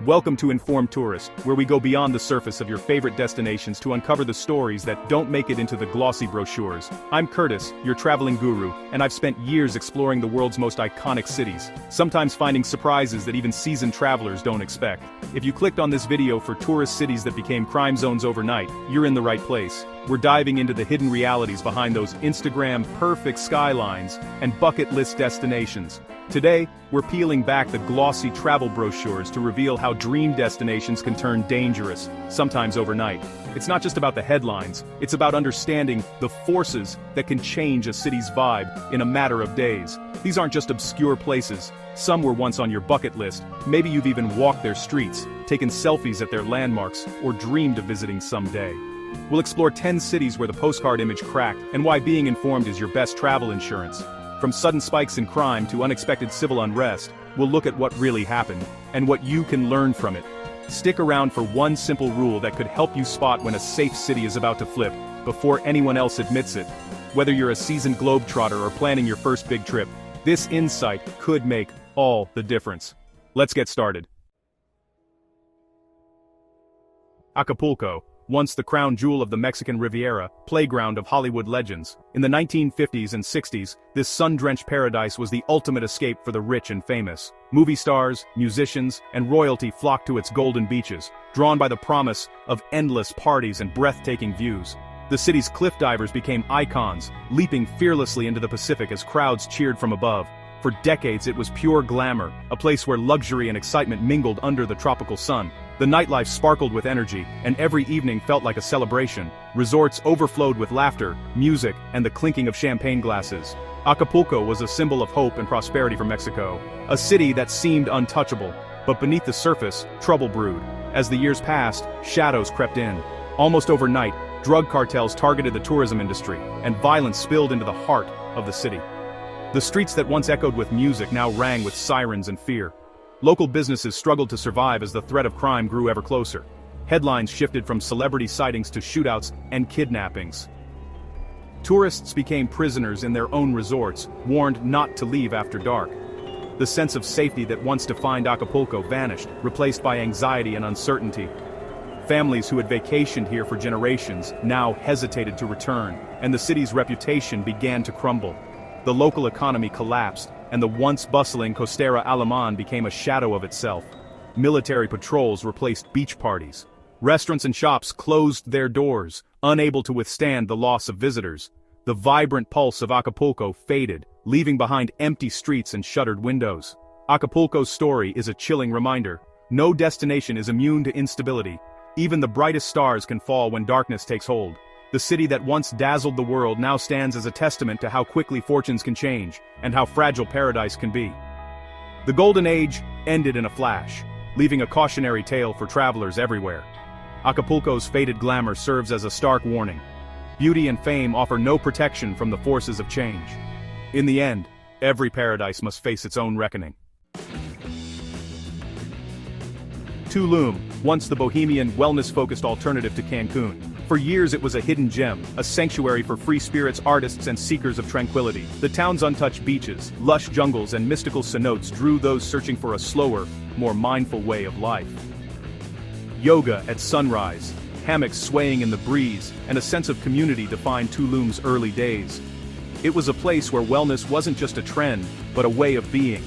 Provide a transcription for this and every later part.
Welcome to Informed Tourist, where we go beyond the surface of your favorite destinations to uncover the stories that don't make it into the glossy brochures. I'm Curtis, your traveling guru, and I've spent years exploring the world's most iconic cities, sometimes finding surprises that even seasoned travelers don't expect. If you clicked on this video for tourist cities that became crime zones overnight, you're in the right place. We're diving into the hidden realities behind those Instagram-perfect skylines and bucket list destinations. Today, we're peeling back the glossy travel brochures to reveal how dream destinations can turn dangerous, sometimes overnight. It's not just about the headlines, it's about understanding the forces that can change a city's vibe in a matter of days. These aren't just obscure places. Some were once on your bucket list. Maybe you've even walked their streets, taken selfies at their landmarks, or dreamed of visiting someday. We'll explore 10 cities where the postcard image cracked and why being informed is your best travel insurance. From sudden spikes in crime to unexpected civil unrest, we'll look at what really happened and what you can learn from it. Stick around for one simple rule that could help you spot when a safe city is about to flip before anyone else admits it. Whether you're a seasoned globetrotter or planning your first big trip, this insight could make all the difference. Let's get started. Acapulco, once the crown jewel of the Mexican Riviera, playground of Hollywood legends. In the 1950s and 60s, this sun-drenched paradise was the ultimate escape for the rich and famous. Movie stars, musicians, and royalty flocked to its golden beaches, drawn by the promise of endless parties and breathtaking views. The city's cliff divers became icons, leaping fearlessly into the Pacific as crowds cheered from above. For decades it was pure glamour, a place where luxury and excitement mingled under the tropical sun. The nightlife sparkled with energy, and every evening felt like a celebration. Resorts overflowed with laughter, music, and the clinking of champagne glasses. Acapulco was a symbol of hope and prosperity for Mexico, a city that seemed untouchable. But beneath the surface, trouble brewed. As the years passed, shadows crept in. Almost overnight, drug cartels targeted the tourism industry, and violence spilled into the heart of the city. The streets that once echoed with music now rang with sirens and fear. Local businesses struggled to survive as the threat of crime grew ever closer. Headlines shifted from celebrity sightings to shootouts and kidnappings. Tourists became prisoners in their own resorts, warned not to leave after dark. The sense of safety that once defined Acapulco vanished, replaced by anxiety and uncertainty. Families who had vacationed here for generations now hesitated to return, and the city's reputation began to crumble. The local economy collapsed, and the once bustling Costera Alemán became a shadow of itself. Military patrols replaced beach parties. Restaurants and shops closed their doors, unable to withstand the loss of visitors. The vibrant pulse of Acapulco faded, leaving behind empty streets and shuttered windows. Acapulco's story is a chilling reminder. No destination is immune to instability. Even the brightest stars can fall when darkness takes hold. The city that once dazzled the world now stands as a testament to how quickly fortunes can change, and how fragile paradise can be. The Golden Age ended in a flash, leaving a cautionary tale for travelers everywhere. Acapulco's faded glamour serves as a stark warning. Beauty and fame offer no protection from the forces of change. In the end, every paradise must face its own reckoning. Tulum, once the bohemian, wellness-focused alternative to Cancun. For years it was a hidden gem, a sanctuary for free spirits, artists, and seekers of tranquility. The town's untouched beaches, lush jungles, and mystical cenotes drew those searching for a slower, more mindful way of life. Yoga at sunrise, hammocks swaying in the breeze, and a sense of community defined Tulum's early days. It was a place where wellness wasn't just a trend, but a way of being.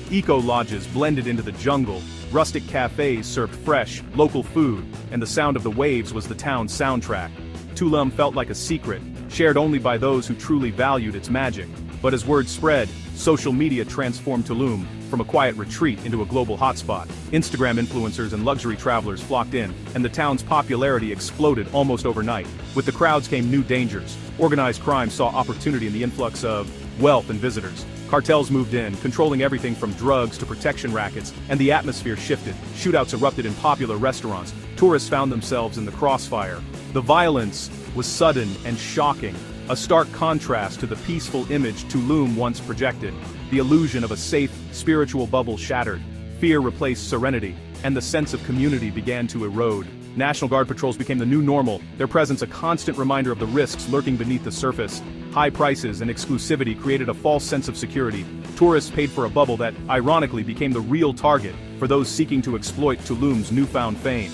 Eco-lodges blended into the jungle, rustic cafes served fresh, local food, and the sound of the waves was the town's soundtrack. Tulum felt like a secret, shared only by those who truly valued its magic. But as word spread, social media transformed Tulum from a quiet retreat into a global hotspot. Instagram influencers and luxury travelers flocked in, and the town's popularity exploded almost overnight. With the crowds came new dangers. Organized crime saw opportunity in the influx of wealth and visitors. Cartels moved in, controlling everything from drugs to protection rackets, and the atmosphere shifted. Shootouts erupted in popular restaurants. Tourists found themselves in the crossfire. The violence was sudden and shocking, a stark contrast to the peaceful image Tulum once projected. The illusion of a safe, spiritual bubble shattered. Fear replaced serenity, and the sense of community began to erode. National Guard patrols became the new normal, their presence a constant reminder of the risks lurking beneath the surface. High prices and exclusivity created a false sense of security, Tourists paid for a bubble that, ironically, became the real target for those seeking to exploit Tulum's newfound fame.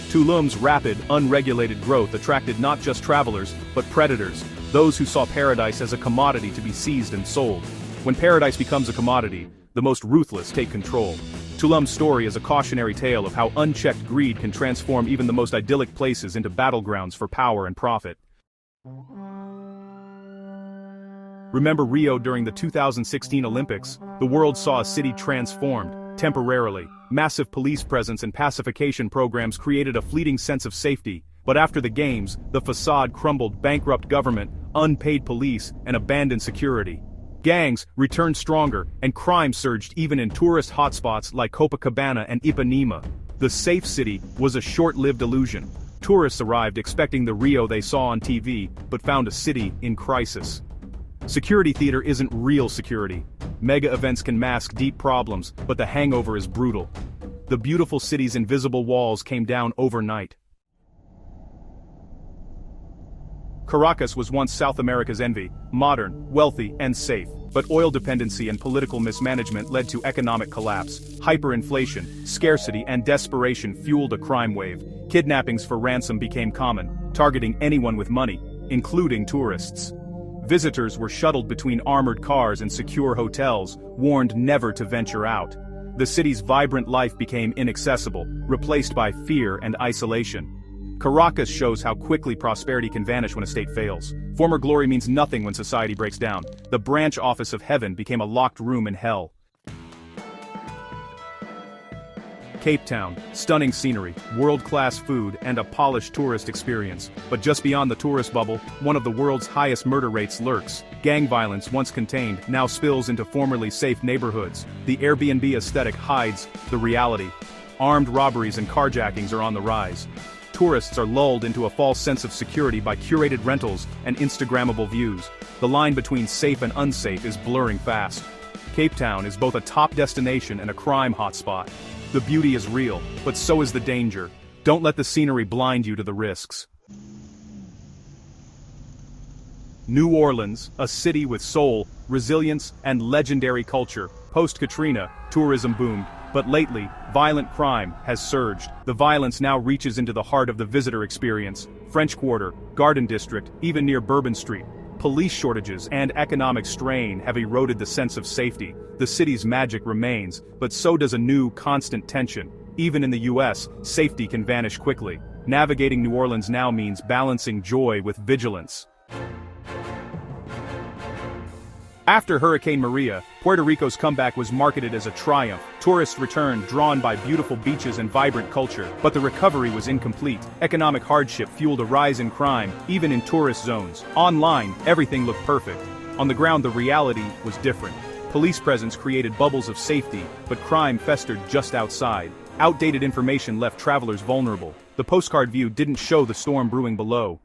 Tulum's rapid, unregulated growth attracted not just travelers, but predators, those who saw paradise as a commodity to be seized and sold. When paradise becomes a commodity, the most ruthless take control. Tulum's story is a cautionary tale of how unchecked greed can transform even the most idyllic places into battlegrounds for power and profit. Remember Rio during the 2016 Olympics? The world saw a city transformed, temporarily. Massive police presence and pacification programs created a fleeting sense of safety, but after the games, the facade crumbled. Bankrupt government, unpaid police, and abandoned security. Gangs returned stronger, and crime surged even in tourist hotspots like Copacabana and Ipanema. The safe city was a short-lived illusion. Tourists arrived expecting the Rio they saw on TV, but found a city in crisis. Security theater isn't real security. Mega events can mask deep problems, but the hangover is brutal. The beautiful city's invisible walls came down overnight. Caracas was once South America's envy, modern, wealthy, and safe. But oil dependency and political mismanagement led to economic collapse. Hyperinflation, scarcity, and desperation fueled a crime wave. Kidnappings for ransom became common, targeting anyone with money, including tourists. Visitors were shuttled between armored cars and secure hotels, warned never to venture out. The city's vibrant life became inaccessible, replaced by fear and isolation. Caracas shows how quickly prosperity can vanish when a state fails. Former glory means nothing when society breaks down. The branch office of heaven became a locked room in hell. Cape Town, stunning scenery, world-class food, and a polished tourist experience. But just beyond the tourist bubble, one of the world's highest murder rates lurks. Gang violence, once contained, now spills into formerly safe neighborhoods. The Airbnb aesthetic hides the reality. Armed robberies and carjackings are on the rise. Tourists are lulled into a false sense of security by curated rentals and Instagrammable views. The line between safe and unsafe is blurring fast. Cape Town is both a top destination and a crime hotspot. The beauty is real, but so is the danger. Don't let the scenery blind you to the risks. New Orleans, a city with soul, resilience, and legendary culture. Post-Katrina, tourism boomed, but lately, violent crime has surged. The violence now reaches into the heart of the visitor experience. French Quarter, Garden District, even near Bourbon Street. Police shortages and economic strain have eroded the sense of safety. The city's magic remains, but so does a new, constant tension. Even in the US, safety can vanish quickly. Navigating New Orleans now means balancing joy with vigilance. After Hurricane Maria, Puerto Rico's comeback was marketed as a triumph. Tourists returned, drawn by beautiful beaches and vibrant culture. But the recovery was incomplete. Economic hardship fueled a rise in crime, even in tourist zones. Online, everything looked perfect. On the ground, the reality was different. Police presence created bubbles of safety, but crime festered just outside. Outdated information left travelers vulnerable. The postcard view didn't show the storm brewing below.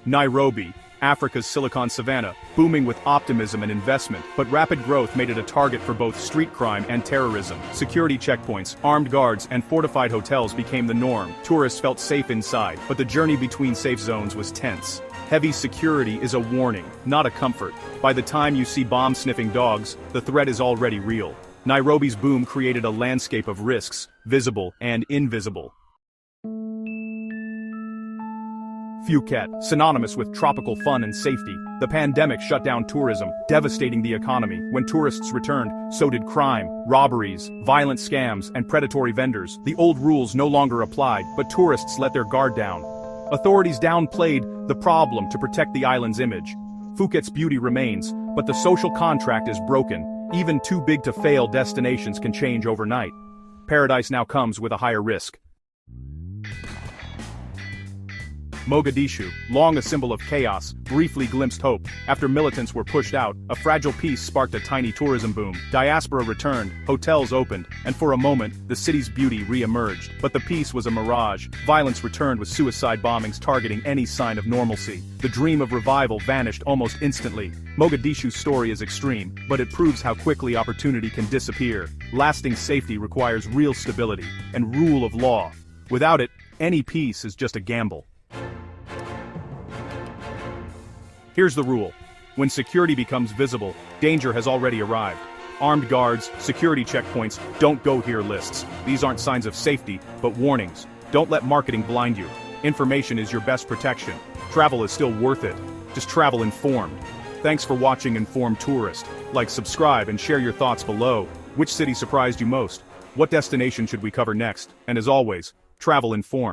Nairobi, Africa's Silicon Savannah, booming with optimism and investment, but rapid growth made it a target for both street crime and terrorism. Security checkpoints, armed guards, and fortified hotels became the norm. Tourists felt safe inside, but the journey between safe zones was tense. Heavy security is a warning, not a comfort. By the time you see bomb-sniffing dogs, the threat is already real. Nairobi's boom created a landscape of risks, visible and invisible. Phuket, synonymous with tropical fun and safety. The pandemic shut down tourism, devastating the economy. When tourists returned, so did crime, robberies, violent scams, and predatory vendors. The old rules no longer applied, but tourists let their guard down. Authorities downplayed the problem to protect the island's image. Phuket's beauty remains, but the social contract is broken. Even too big to fail destinations can change overnight. Paradise now comes with a higher risk. Mogadishu, long a symbol of chaos, briefly glimpsed hope. After militants were pushed out, a fragile peace sparked a tiny tourism boom. Diaspora returned, hotels opened, and for a moment, the city's beauty re-emerged. But the peace was a mirage. Violence returned with suicide bombings targeting any sign of normalcy. The dream of revival vanished almost instantly. Mogadishu's story is extreme, but it proves how quickly opportunity can disappear. Lasting safety requires real stability and rule of law. Without it, any peace is just a gamble. Here's the rule. When security becomes visible, danger has already arrived. Armed guards, security checkpoints, don't go here lists. These aren't signs of safety, but warnings. Don't let marketing blind you. Information is your best protection. Travel is still worth it. Just travel informed. Thanks for watching Informed Tourist. Like, subscribe, and share your thoughts below. Which city surprised you most? What destination should we cover next? And as always, travel informed.